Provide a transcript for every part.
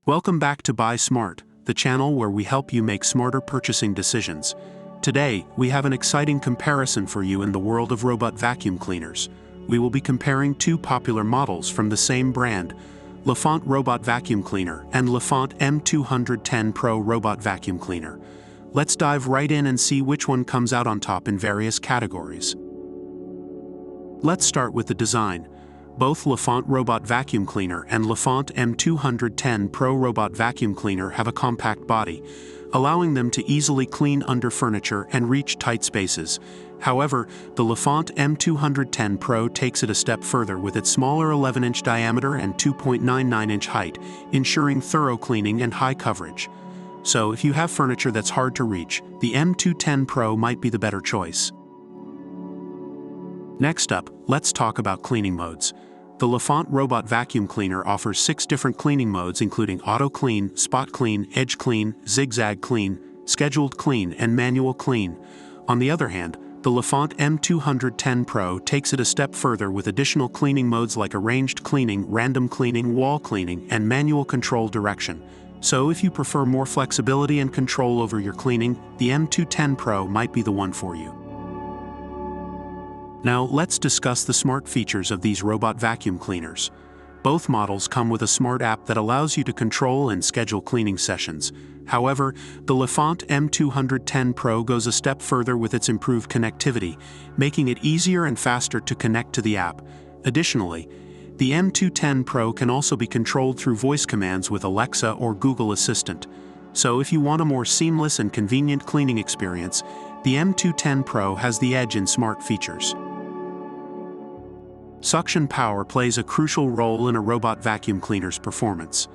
Welcome back to Buy Smart, the channel where we help you make smarter purchasing decisions. Today, we have an exciting comparison for you in the world of robot vacuum cleaners. We will be comparing two popular models from the same brand, Lefant Robot Vacuum Cleaner and Lefant M210 Pro Robot Vacuum Cleaner. Let's dive right in and see which one comes out on top in various categories. Let's start with the design. Both Lefant Robot Vacuum Cleaner and Lefant M210 Pro Robot Vacuum Cleaner have a compact body, allowing them to easily clean under furniture and reach tight spaces. However, the Lefant M210 Pro takes it a step further with its smaller 11-inch diameter and 2.99-inch height, ensuring thorough cleaning and high coverage. So if you have furniture that's hard to reach, the M210 Pro might be the better choice. Next up, let's talk about cleaning modes. The Lefant Robot Vacuum Cleaner offers 6 different cleaning modes including Auto Clean, Spot Clean, Edge Clean, Zigzag Clean, Scheduled Clean, and Manual Clean. On the other hand, the Lefant M210 Pro takes it a step further with additional cleaning modes like Arranged Cleaning, Random Cleaning, Wall Cleaning, and Manual Control Direction. So if you prefer more flexibility and control over your cleaning, the M210 Pro might be the one for you. Now let's discuss the smart features of these robot vacuum cleaners. Both models come with a smart app that allows you to control and schedule cleaning sessions. However, the Lefant M210 Pro goes a step further with its improved connectivity, making it easier and faster to connect to the app. Additionally, the M210 Pro can also be controlled through voice commands with Alexa or Google Assistant. So if you want a more seamless and convenient cleaning experience, the M210 Pro has the edge in smart features. Suction power plays a crucial role in a robot vacuum cleaner's performance.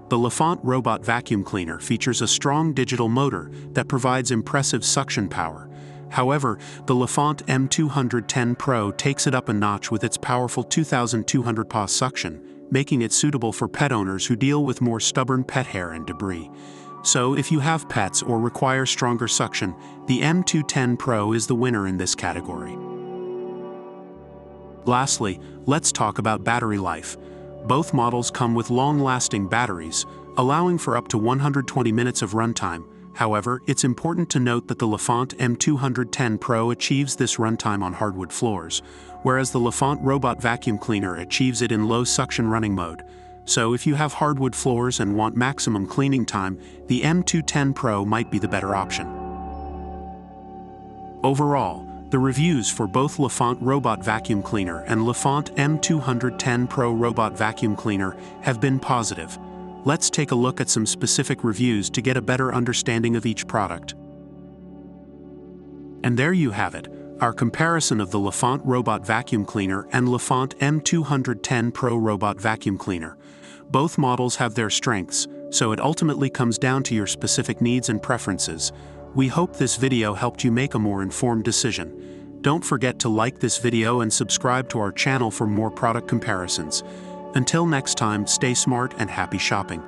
The Lefant Robot Vacuum Cleaner features a strong digital motor that provides impressive suction power. However, the Lefant M210 Pro takes it up a notch with its powerful 2,200 PA suction, making it suitable for pet owners who deal with more stubborn pet hair and debris. So if you have pets or require stronger suction, the M210 Pro is the winner in this category. Lastly, let's talk about battery life. Both models come with long-lasting batteries, allowing for up to 120 minutes of runtime. However, it's important to note that the Lefant M210 Pro achieves this runtime on hardwood floors, whereas the Lefant Robot Vacuum Cleaner achieves it in low suction running mode. So if you have hardwood floors and want maximum cleaning time, the M210 Pro might be the better option. Overall, the reviews for both Lefant Robot Vacuum Cleaner and Lefant M210 Pro Robot Vacuum Cleaner have been positive. Let's take a look at some specific reviews to get a better understanding of each product. And there you have it, our comparison of the Lefant Robot Vacuum Cleaner and Lefant M210 Pro Robot Vacuum Cleaner. Both models have their strengths, so it ultimately comes down to your specific needs and preferences. We hope this video helped you make a more informed decision. Don't forget to like this video and subscribe to our channel for more product comparisons. Until next time, stay smart and happy shopping.